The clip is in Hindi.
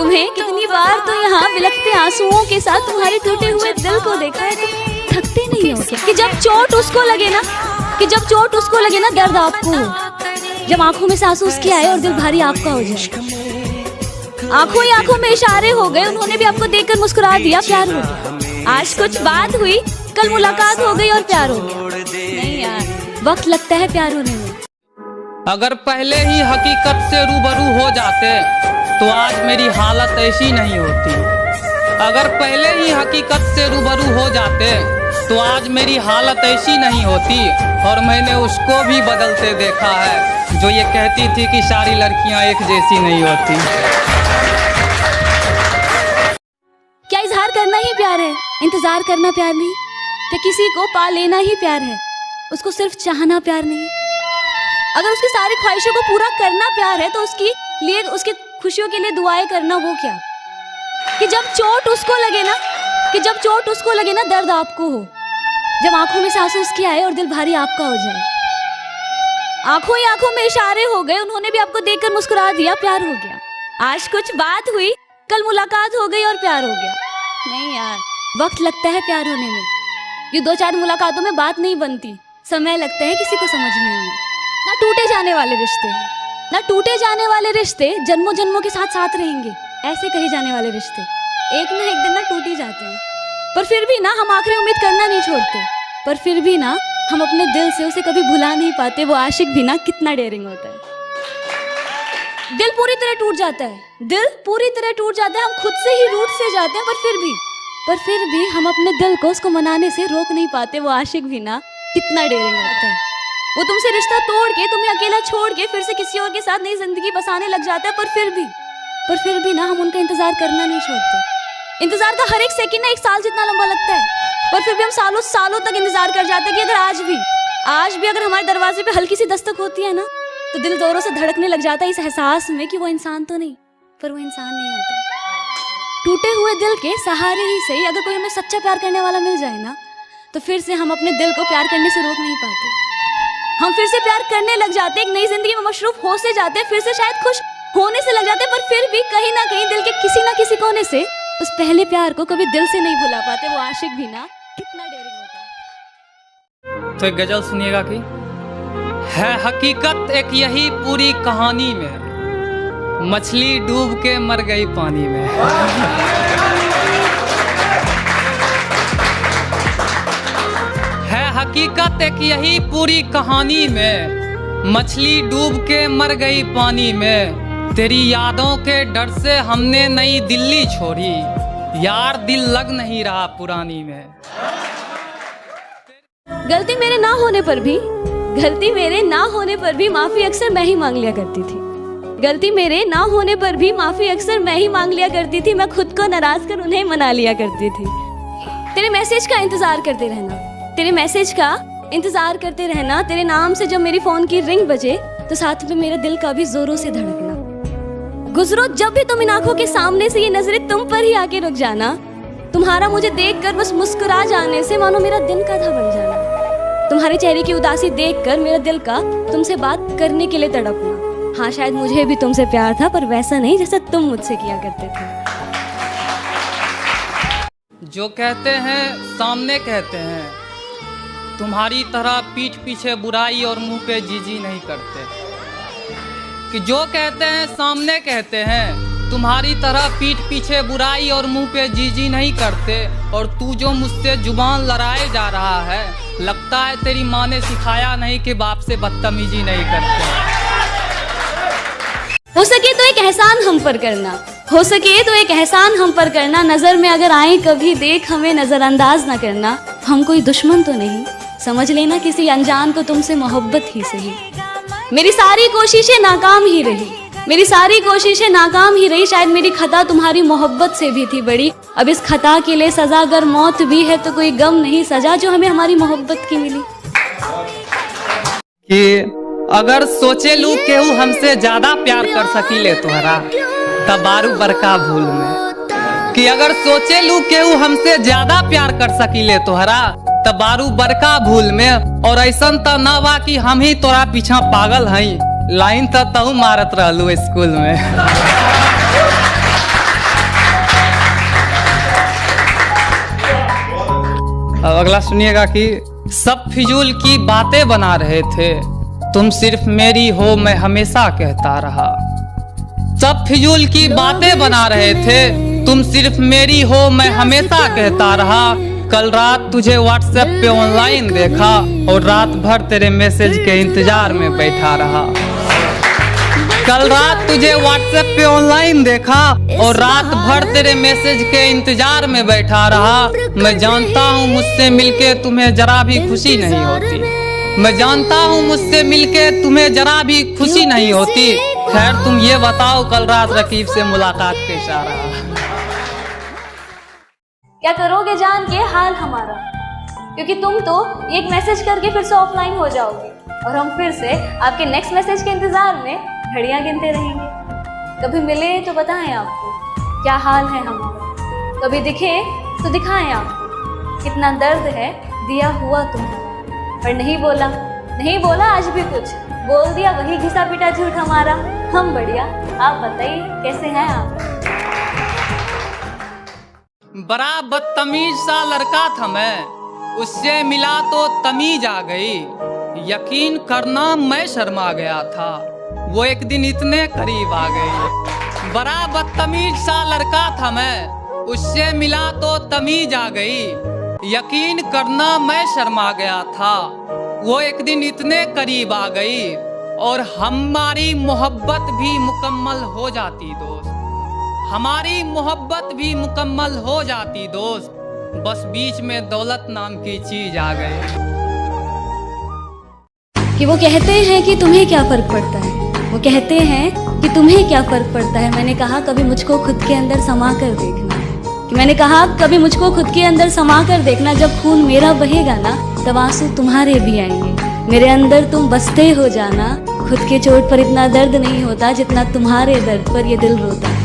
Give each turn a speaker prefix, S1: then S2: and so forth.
S1: तुम्हें कितनी बार तो यहाँ बिलखते आंसुओं के साथ तुम्हारे टूटे हुए दिल को देखा है, तुम थकते नहीं हो क्या? कि जब चोट उसको लगे ना दर्द आपको हो, जब आंखों में से आंसू उसके आए और दिल भारी आपका हो जाए। आंखों ही आंखों में इशारे हो गए, उन्होंने भी आपको देखकर मुस्कुरा दिया, प्यार हो गया। आज कुछ बात हुई, कल मुलाकात हो गई और प्यार हो गया। नहीं यार, वक्त लगता है प्यार होने में।
S2: अगर पहले ही हकीकत से रूबरू हो जाते तो आज मेरी हालत ऐसी नहीं होती। अगर पहले ही हकीकत से रूबरू हो जाते तो आज मेरी हालत ऐसी नहीं होती। और मैंने उसको भी बदलते देखा है जो ये कहती थी कि सारी लड़कियां एक जैसी नहीं होती।
S1: क्या इजहार करना ही प्यार है? इंतजार करना प्यार नहीं? क्या किसी को पा लेना ही प्यार है? उसको सिर्फ चाहना प्यार नहीं? अगर उसकी सारी ख्वाहिशों को पूरा करना प्यार है तो उसकी खुशियों के लिए दुआएं करना वो क्या? कि जब चोट उसको लगे ना दर्द आपको हो, जब आंखों में से आंसू उसके आए और दिल भारी आपका हो जाए। आंखों ही आंखों में इशारे हो गए, उन्होंने भी आपको देखकर मुस्कुरा दिया, प्यार हो गया। आज कुछ बात हुई, कल मुलाकात हो गई और प्यार हो गया। नहीं यार, वक्त लगता है प्यार होने में। ये 2-4 मुलाकातों में बात नहीं बनती, समय लगता है किसी को समझने में। ना टूटे जाने वाले रिश्ते जन्मों जन्मों के साथ साथ रहेंगे, ऐसे कहे जाने वाले रिश्ते एक ना एक दिन ना टूट ही जाते हैं। पर फिर भी ना हम आखिरी उम्मीद करना नहीं छोड़ते, पर फिर भी ना हम अपने दिल से उसे कभी भुला नहीं पाते। वो आशिक भी ना कितना डेयरिंग होता है। दिल पूरी तरह टूट जाता है, हम खुद से ही रूठ से जाते हैं, पर फिर भी हम अपने दिल को उसको मनाने से रोक नहीं पाते। वो आशिक भी ना कितना डेयरिंग होता है। वो तुमसे रिश्ता तोड़ के, तुम्हें अकेला छोड़ के फिर से किसी और के साथ नई जिंदगी बसाने लग जाता है। पर फिर भी ना हम उनका इंतजार करना नहीं छोड़ते। इंतजार का हर एक सेकंड ना 1 साल जितना लंबा लगता है, पर फिर भी हम सालों तक इंतजार कर जाते हैं कि अगर आज भी अगर हमारे दरवाजे पे हल्की सी दस्तक होती है ना, तो दिल जोरों से धड़कने लग जाता है इस एहसास में कि वो इंसान तो नहीं, पर वो इंसान नहीं होता। टूटे हुए दिल के सहारे ही सही अगर कोई हमें सच्चा प्यार करने वाला मिल जाए ना, तो फिर से हम अपने दिल को प्यार करने से रोक नहीं पाते। हम फिर से प्यार करने लग जाते, एक नई जिंदगी में मशरूफ हो से जाते, फिर से शायद खुश होने से लग जाते, पर फिर भी कहीं ना कहीं दिल के किसी ना किसी कोने से उस पहले प्यार को कभी दिल से नहीं भुला पाते। वो आशिक भी ना कितना डेयरिंग होता है।
S2: तो एक गजल सुनिएगा कि है हकीकत एक यही पूरी कहानी में, मछली डूब के मर गई पानी में। है हकीकत एक यही पूरी कहानी में, मछली डूब के मर गई पानी में। तेरी यादों के डर से हमने नई दिल्ली छोड़ी, यार दिल लग नहीं रहा पुरानी में।
S1: गलती मेरे ना होने पर भी माफी अक्सर मैं ही मांग लिया करती थी। गलती मेरे ना होने पर भी माफी अक्सर मैं ही मांग लिया करती थी। मैं खुद को नाराज कर उन्हें मना लिया करती थी। तेरे मैसेज का इंतजार करते रहना, तेरे नाम से जब मेरी फोन की रिंग बजे तो साथ में मेरे दिल का भी जोरों से धड़कना। गुजरो जब भी तुम इन आंखों के सामने से, ये नजरें तुम पर ही आके रुक जाना। तुम्हारा मुझे देखकर बस मुस्कुरा जाने से मानो मेरा दिन का था बन जाना। तुम्हारे चेहरे की उदासी देखकर मेरा दिल का तुमसे बात करने के लिए तड़पना। हाँ, शायद मुझे भी तुमसे प्यार था, पर वैसा नहीं जैसा तुम मुझसे किया करते थे।
S2: जो कहते हैं सामने कहते हैं, तुम्हारी तरह पीठ पीछे बुराई और मुंह पे जीजी नहीं करते। कि जो कहते हैं सामने कहते हैं, तुम्हारी तरह पीठ पीछे बुराई और मुंह पे जीजी नहीं करते। और तू जो मुझसे जुबान लड़ाए जा रहा है, लगता है तेरी माँ ने सिखाया नहीं कि बाप से बदतमीजी नहीं करते।
S1: हो सके तो एक एहसान हम पर करना, नजर में अगर आए कभी देख हमें नजरअंदाज ना करना। हम कोई दुश्मन तो नहीं, समझ लेना किसी अनजान को तुमसे मोहब्बत ही सही। मेरी सारी कोशिशें नाकाम ही रही, शायद मेरी खता तुम्हारी मोहब्बत से भी थी बड़ी। अब इस खता के लिए सजा अगर मौत भी है तो कोई गम नहीं सजा जो हमें हमारी मोहब्बत की मिली।
S2: कि अगर सोचे लू केहू हमसे ज्यादा प्यार कर सकीले तोहरा, तब बारू बरका भूल में। कि अगर सोचे लू केहू हमसे ज्यादा प्यार कर सकीले तोहरा, तब बारू बरका भूल में। और ऐसा तो ना बा कि हम ही तोरा पीछा पागल हई, लाइन तो तहु मारत रहलू स्कूल में। अगला सुनिएगा कि सब फिजूल की बातें बना रहे थे, तुम सिर्फ मेरी हो मैं हमेशा कहता रहा। सब फिजूल की बातें बना रहे थे, तुम सिर्फ मेरी हो मैं हमेशा कहता रहा। कल रात तुझे व्हाट्सएप पे ऑनलाइन देखा और रात भर तेरे मैसेज के इंतजार में बैठा रहा। कल रात तुझे व्हाट्सएप पे ऑनलाइन देखा और रात भर तेरे मैसेज के इंतजार में बैठा रहा। मैं जानता हूँ मुझसे मिलके तुम्हें जरा भी खुशी नहीं होती। मैं जानता हूँ मुझसे मिलके तुम्हें जरा भी खुशी नहीं होती। खैर तुम ये बताओ कल रात रकीब से मुलाकात कैसा रहा?
S1: क्या करोगे जान के हाल हमारा, क्योंकि तुम तो एक मैसेज करके फिर से ऑफलाइन हो जाओगे और हम फिर से आपके नेक्स्ट मैसेज के इंतजार में घड़ियां गिनते रहेंगे। कभी मिले तो बताएं आपको क्या हाल है हमारा, कभी दिखे तो दिखाएं आपको कितना दर्द है दिया हुआ तुमने। पर नहीं बोला आज भी कुछ, बोल दिया वही घिसा पिटा झूठ हमारा। हम बढ़िया, आप बताइए कैसे हैं आप?
S2: बड़ा बदतमीज सा लड़का था मैं, उससे मिला तो तमीज आ गई। यकीन करना मैं शर्मा गया था, वो एक दिन इतने करीब आ गई। बड़ा बदतमीज सा लड़का था मैं, उससे मिला तो तमीज आ गई। यकीन करना मैं शर्मा गया था, वो एक दिन इतने करीब आ गई और हमारी मोहब्बत भी मुकम्मल हो जाती दोस्त। हमारी मोहब्बत भी मुकम्मल हो जाती दोस्त, बस बीच में दौलत नाम की चीज आ गई।
S1: कि वो कहते हैं कि तुम्हें क्या फर्क पड़ता है, वो कहते हैं कि तुम्हें क्या फर्क पड़ता है। मैंने कहा कभी मुझको खुद के अंदर समा कर देखना, कि मैंने कहा कभी मुझको खुद के अंदर समा कर देखना। जब खून मेरा बहेगा ना तब आंसू तुम्हारे भी आएंगे। मेरे अंदर तुम बसते हो जाना, खुद के चोट पर इतना दर्द नहीं होता जितना तुम्हारे दर्द पर ये दिल रोता है।